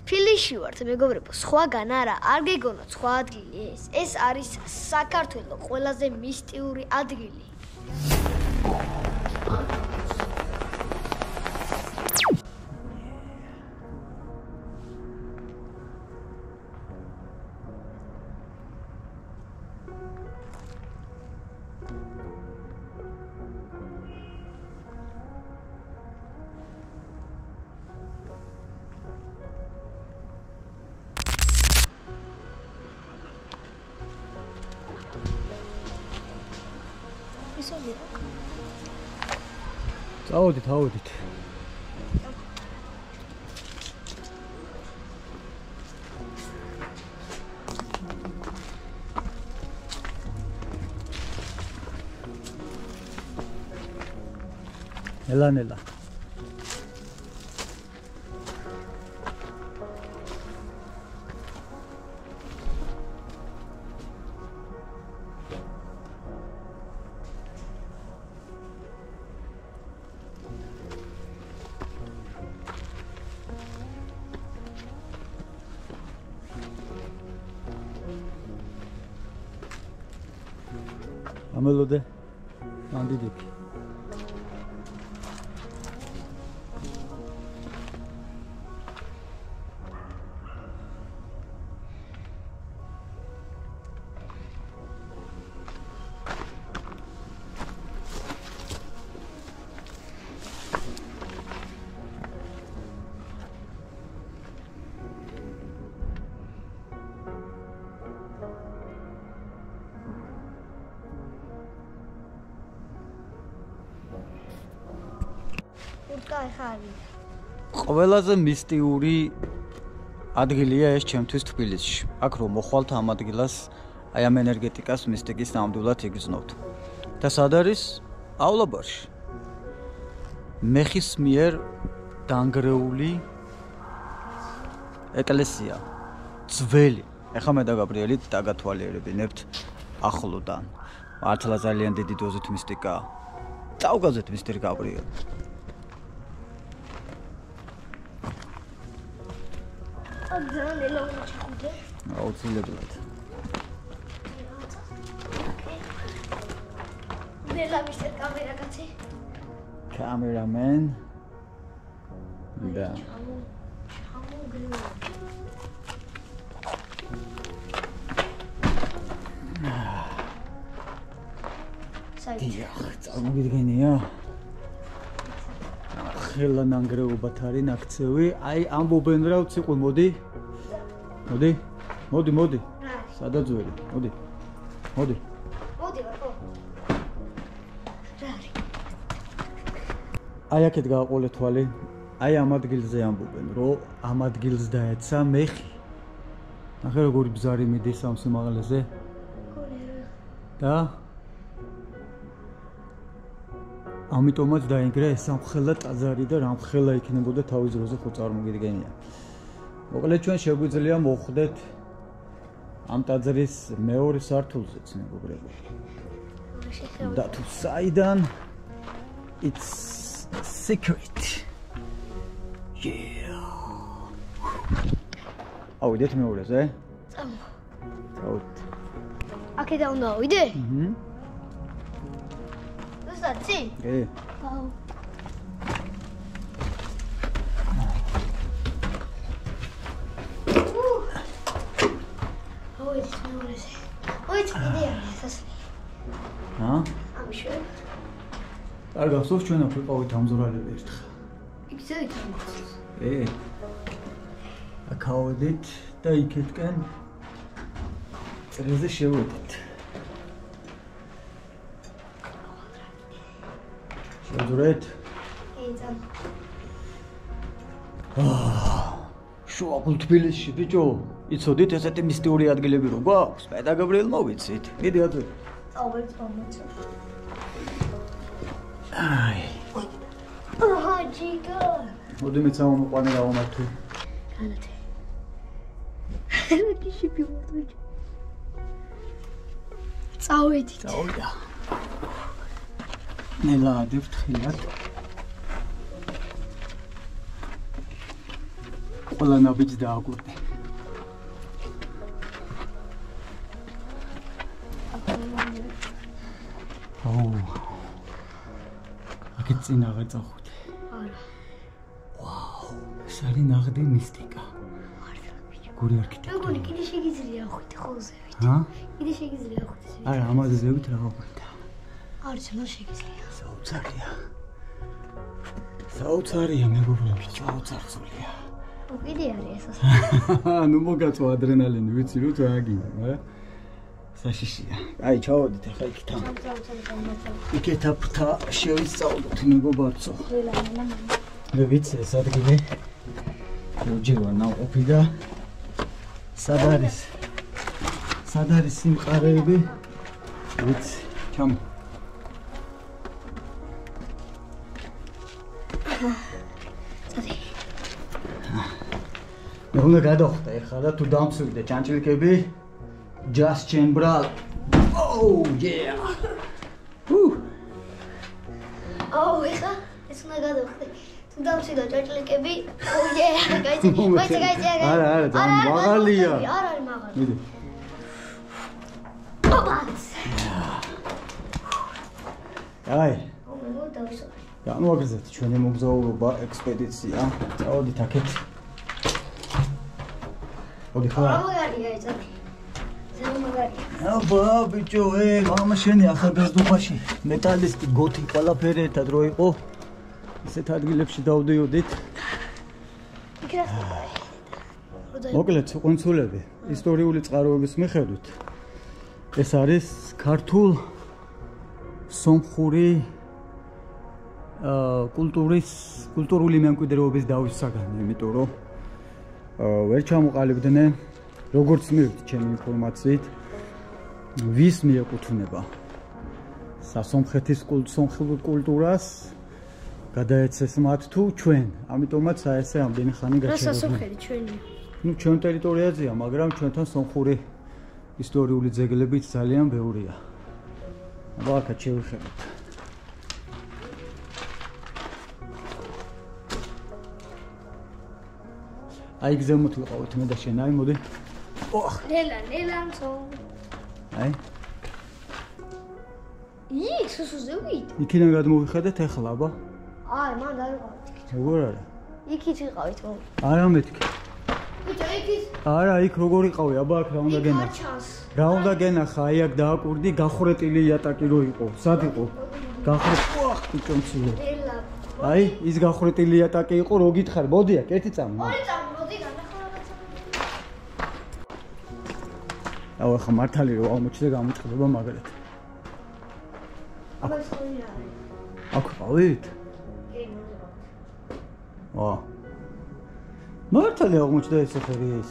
თბილისში ვართ, მეგობრებო, სხვაგან არა, არ გეგონოთ სხვა ადგილი ეს. ეს არის საქართველოს ყველაზე მისტიური ადგილი. წავედით. ელანელა. ამელოდე ანდიდიკი ყველაზე მისტიური ადგილია ეს ჩემთვის თბილისში. აქ რომ მოხვალთ ამ ადგილას, აი ამ ენერგეტიკას მისტიკის ნამდვილად იგრძნობთ. და სად არის? ავლაბარში. მეხის მიერ დანგრეული ეკლესია. ძველი. ეხლა მე და გაბრიელი დაგათვალიერებინებთ ახლოდან. მართლა ძალიან დიდი დოზით მისტიკაა. წავგაზეთ მისტერ გაბრიელი. აუცილებლად. ნელა მისტერ კამერაკაცი. კამერამენ. და. დიახ, წარმოგიდგენია. ხელა ნანგრეობათ არის ნაქცევი. აი ამბობენ რა უციყო მოდი. მოდი. სადაძველი. მოდი. მოდი ხო. აი აქეთ გააყოლე თვალი. აი ამ ადგილზე ამბობენ, რომ ამ ადგილს დაეცა მეხი. ნახე როგორი ბზარი მიდის ამ სიმაღლეზე. და ამიტომაც დაინგრა ეს ამხელა ტაძარი და რამხელა იქნებოდა თავის დროზე ხო წარმოგიდგენია. მოკლედ ჩვენ შეგვიძლია მოხვდეთ ამ ტაძრის მეორე სართულზეც მეგობრებო. და თუ საიდან it's secret. ავიდეთ მეორეზე? წავიდეთ. აქედან უნდა ავიდე? Ці? Вау. Ой, смотрите. Ой, идея, სასწრაფო. ამიშო. არ გახსოვს ჩვენ აქ ვიყავით ამზურალები ერთხელ. იქცევით ამხსოვს. აქ და იქეთკენ წრეზე შევედით. შევძურეთ? ეცამ. შუაგულ თბილისში ბიჭო, იცოდით ესეთი მისტიური ადგილები რო გვაქვს? მე და გაბრიელ მოვიცით. მიდი ადვე. წავედით მომეცო. აი. ჯიგა. მოდი მეც ამოყვანე დავამართო. განათე. რკიში პივოდი. წავედით. წავიდა. ნელა ადევთ ხილად. ყველა ნაბიჯს დააკვირდი. აქეთ წინ აღარ წავხვიდე. არა. ვაუ, ეს არის ნაღდი მისტიკა. გური არქიტექტურა. მეგონი კიდე შეგიძლია ხვიდე ხოლზევით. ჰა? კიდე შეგიძლია ხვიდე. არა, ამაზე ზევით რა ხვიდა. არის ნუ შეგიძლია. საოცარია მეგობრებო, საოცარია. კიდე არის ეს. ნუ მოგაწვა ადრენალინი, ვიცი რომ წააგინდა, მაგრამ საშიშია. აი, ჩავოდით ახლა იქით. იქეთ აფრთა შევისწავლოთ მეგობარцо. მე ვიცი ეს ადგილი. როჯერა ნაყოფი და სად არის სიმყარეები? ვიცი, ჩამ. მე უნდა გადავხვდე ახლა და თუ დამცვიდე ჩანჩილიკები just chambrал. Oh yeah. ეხა ეს უნდა გადავხვდე. თუ დამცვიდე ჩანჩილიკები. Oh yeah. გაიცი. არა, მაღალია. არ არის მაღალი. მიდი. ოპაც. აი. დავისვარ. განვაგრძელეთ ჩვენი მოგზაურობა ექსპედიცია. წავედით აქეთ. მოდი ხარ. მაგარია ეს. ზემოგარია. აბა ბიჭო, მამა შენი ახალგაზრდობაში მეტალისტი გოთი ყველაფერი ერთად რო იყო. ისეთ ადგილებში დავდიოდით. მოკლედ, კონსულები ისტორიული წყაროების მიხედვით ეს არის ქართულ-სომხური კულტურული მემკვიდრეობის დავის საგანი, იმიტომ რომ ვერ ჩამოყალიბდნენ, როგორც მივხვდი ჩემი ინფორმაციით, ვის მიეკუთვნება სასომხეთის სომხურ კულტურას გადაეცეს მათ თუ ჩვენ. ამიტომაც ესე ამდენი ხანი გაჩერებული. რა სასომხეთი ჩვენია? ნუ ჩვენ ტერიტორიაზეა, მაგრამ ჩვენთან სომხური ისტორიული ძეგლებიც ძალიან ბევრია. აბა აქ შევხედოთ. აი გზემოთ ვიყავით მე და შენ, აი მოდი. ოხ, ნელანცო. აი. სუსუზევით. იქიდან გადმოვიხადეთ ახლა, აბა. აი, მან დაიყავით იქით. როგორ არა? იქით ვიყავით მომ. არა მეთქი. ბიჭო, იქით. არა, იქ როგორ იყავი, აბა აქ რა უნდა გენახა. რა უნდა გენახა, აი აქ დააკვირდი, გახურეტილი იატაკი რო იყო. სად იყო? გახურეტილი. ოხ, ბიჭო მცირე. აი, ის გახურეტილი იატაკი იყო, რო გითხარ, მოდი აქ, ერთი წამი. ორი წამი, მოდი განახორებაცა. აუ, ახლა მართალი რო აღმოჩნდა გამოწყდება მაგალითად. აბა სწორია. აქ ყავით? ვა. მართალი აღმოჩნდა ეს ხერი ეს.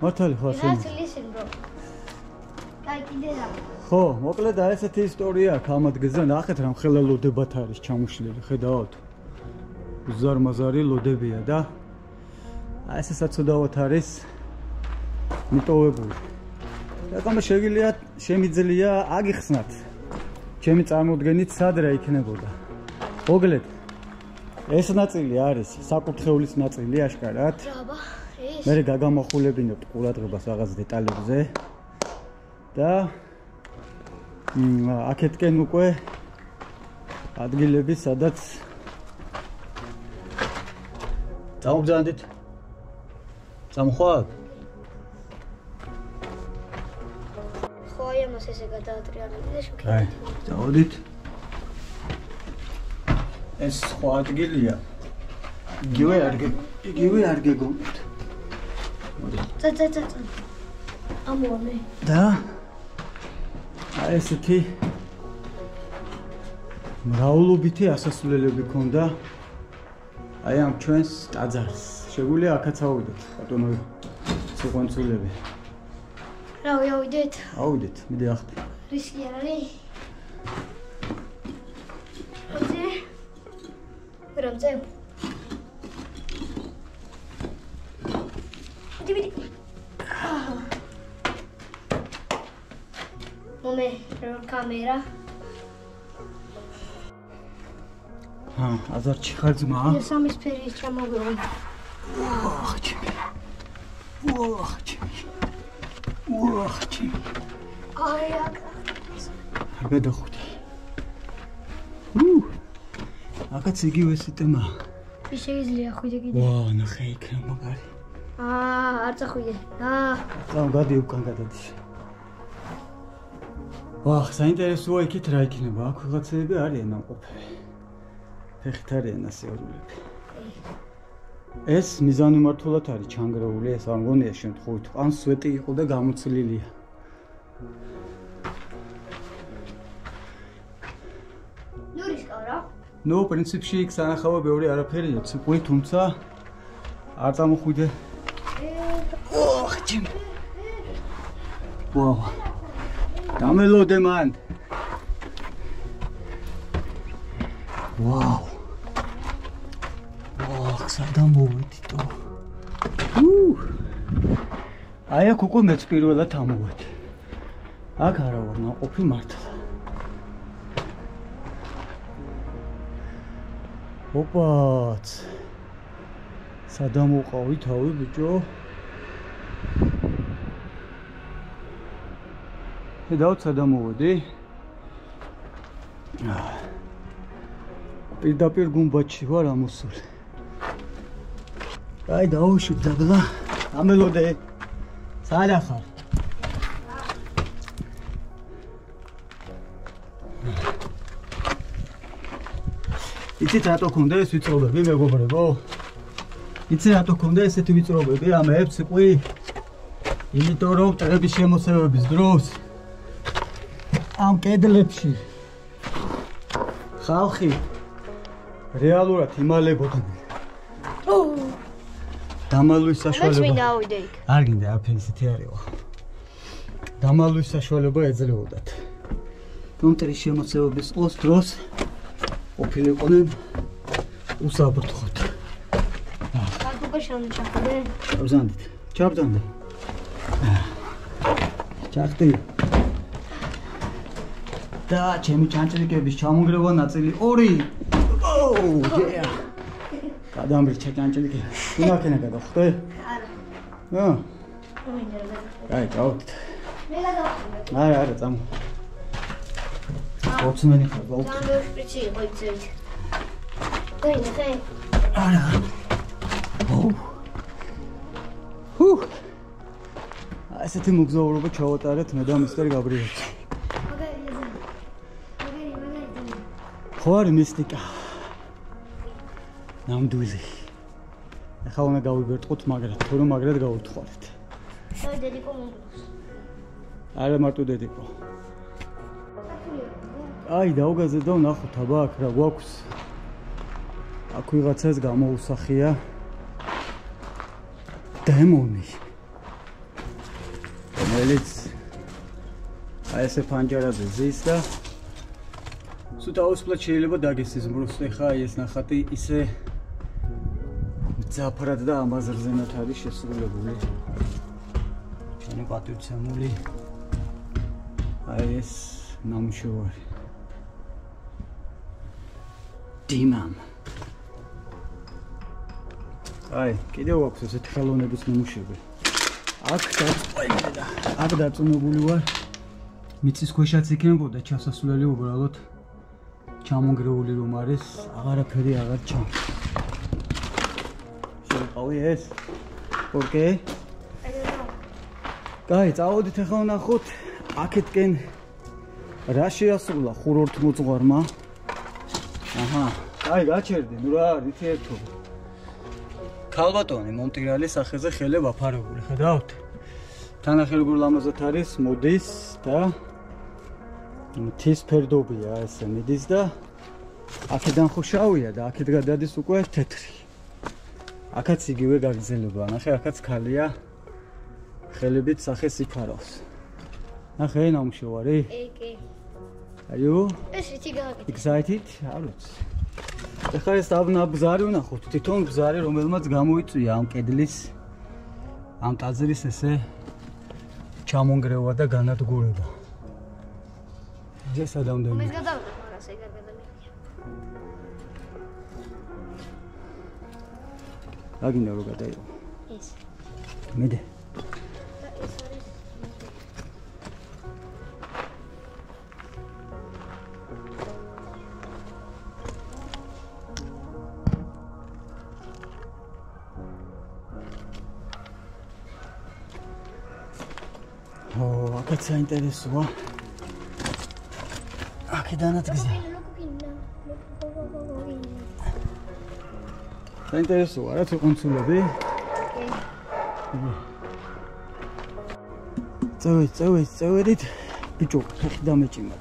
მართალი ხო ასე? რაც listen bro. კაი კიდე რა. ხო, მოკლედ აი ესეთი ისტორია აქვს ამ ადგილზე. ნახეთ რა მხელა ლოდებათ არის ჩამოშლილი, ხედავთ? ზარმაზარი ლოდებია და აი ესე საცოდავად არის მიტოვებული. რატომ შემიძლია აგიხსნათ? ჩემი წარმოდგენით სად რა იქნებოდა. მოგლედ ეს ნაწილი არის საკურთხევლის ნაწილი აშკარად. აბა, ეს. მე გაგამახულებინებთ ყურადღებას რაღაც დეტალებზე და აქეთკენ უკვე ადგილები სადაც წამოგზავნით. წამოხვათ? ხო, აი ამას ესე გადაატრიალები და შევქეთე. აი, წავედით. ეს სხვა ადგილია. იგივე არ გეგონით. მოდი. წა. ამოვამე. და აი ესეთი მრავლობითი ასასვლელები ქონდა აი ამ ჩვენს ტაძარს. შეგვიძლია აქაც ავიდეთ, ბატონო სიყვანწულები. რა ვიავიდეთ? ავიდეთ, მიდი ახლა. რისკი არ არის? ოძე? რამზე? მიდი. მომე, კამერა. აზარჩი ხარ ძმა? ეს სამის ფერის ჩამოგროვე. აი არ გადახუდი. აკაც იგივე სისტემა. ის შეიძლება ხვიდე კიდე. ნახე იქნებ მაგარი. არ წახვიდე. წამ გადი უკან გადადის. საინტერესოა იქით რა იქნება. აქ ვიღაცები არიან ამყოფები. ფეხით არიან ასეულები. ეს მიზანმიმართულად არის ჩანგრეული, ეს არ მგონია შემთხვევით. ან სვეტი იყო და გამოცლილია. ნურისკარა? პრინციპში იქ სანახავად ბევრი არაფერია, ციყვი, თუმცა არ წამოხვიდე. ჯიმი. დამელოდე მან. სადამ მოვედიტო. აი აქ უკვე მეც პირველად ამოვედი. აქ არა ვარ ნაყოფი მართლა. ოპაც. სადამ უყავი თავი ბიჭო. ედავთ სადამ მოვედი. პირდაპირ გუმბათში ვარ ამოსული. აი დაუშვით დაბლა. ამელოდე. სადა ხარ? იცით რატო ქონდა ეს ვიწრობები მეგობრებო? იცით რატო ქონდა ესეთი ვიწრობები ამებს ყვი? იმიტომ რომ ტრების შემოსევების დროს ამ კედლებში ხალხი რეალურად იმალებოდნენ. დამალვის საშუალება. არ გინდა არაფერი ისეთი არ იყო. დამალვის საშუალება ეძლეოდათ. ტრის შემოსევების დროს ოფილიყვნენ უსაბრთხოდ. უკვე შემოჩახვიდე. ჩაბზანდით. ჩაბზანდე. ჩახტი. და ჩემი ჩანჩლიკების ჩამონგრევა ნაწილი 2. გადამრჩა ჩანჩლიკი. უნახენა გადახტე? არა. აი, გავთ. მე გადავხდები. არა, წამო. ოცმენი ხარ, გავთ. გამო შპრიცი იყო იცით. დაინახე? არა. ესეთი მოგზაურობა ჩავატარეთ მე და მისტერ გაბრიელს. ხო არის მისტიკა. ნამდვილი. ახლა უნდა გავიბერტყოთ მაგრად, თუ რომ მაგრად გავუთხოვართ. შევი დედიკო მომდოს. არა მარტო დედიკო. აი დაუგაზეთ და ვნახოთ აბა აქ რა გვაქვს. აქ ვიღაცას გამოუსახია დემონი. რომელიც აი ესე ფანჯარაზე ზის და სულ აუსფლად შეიძლება დაგესიზმროს. ეხა აი ეს ნახატი ისე ძაფრად და ამაზრზენად არის შესრულებული. ჩვენი პატივცემული აი ეს ნამუშევარი. დიმამ. აი, კიდევ აქვს ესეთი ხელოვნების ნამუშევარი. აქ დაწუნებული ვარ. მიწის ქვეშაც იქნებოდა ჩასასვლელი უბრალოდ ჩამონგრეული რომ არის, აღარაფერი აღარ ჩანს. შევიყავი ეს? ოკეი. კაი, წავედით ახლა ვნახოთ აქეთკენ რა შეასრულა ხურორთ მოძღვარმა. აჰა, კაი, გაჩერდი, ნუ რა არის ერთობა. ქალბატონი მონტირალის სახეზე ხელებ აფარებული, ხედავთ? თანახელგურ ლამაზად არის, მოდის და მთის ფერდობია ესე მიდის და აქედან ხო შავია და აქეთ გადადის უკვე თეთრი. აქაც იგივე გაგრძელება, ნახე, აქაც ქალია ხელებით სახეს იფარავს. ნახე, ნამუშევარი? კი. Are you? ეს რითი გააკეთე? Excited? არ ვიცი. ეხლა ეს ბზარი ვნახოთ, თვითონ ბზარი რომელმაც გამოიწვია ამ კედლის ამ ტაძრის ესე ჩამონგრევა და განადგურება. ეს ადამიანი. მის გადავიღებ მაგას ეგ არ გადამიხია. აგინდა რო გადაიღო. ეს. მიდე. და ეს არის აქაც საინტერესოა. აქედანაც გზა. საინტერესოა, რაც კონსულები. წევედით ბიჭო, ხეხი დამეჭიმა.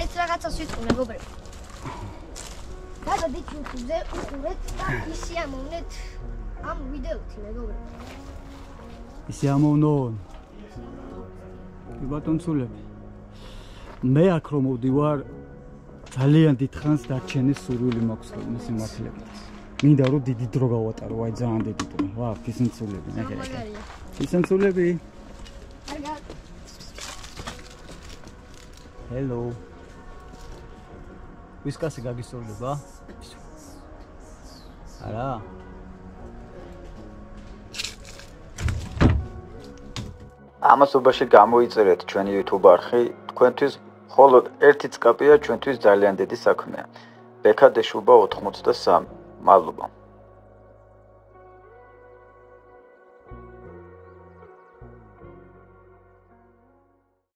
ეს რაღაცას ვიტყვი მეგობრებო. გადადით YouTube-ზე, უყურეთ და ისი ამოვნეთ ამ ვიდეოთი მეგობრებო. ისი ამოვნონ. ბატონცულები. მე აქ რომ მოვდივარ ძალიან დიდხანს დარჩენის სურვილი მაქვს ხოლმე სიმართლეებით. მინდა რომ დიდი დრო გავატარო, აი ძალიან დიდი დრო. ვა, ფისენცულები, ნახე. ფისენცულები. კარგად. Hello. ვისკასი გაგისურვება? არა. ამასობაში გამოიწერეთ ჩვენი YouTube არხი, თქვენთვის მხოლოდ ერთი წკაპია ჩვენთვის ძალიან დიდი საქმეა. ბექადეშუბა 83. მადლობა.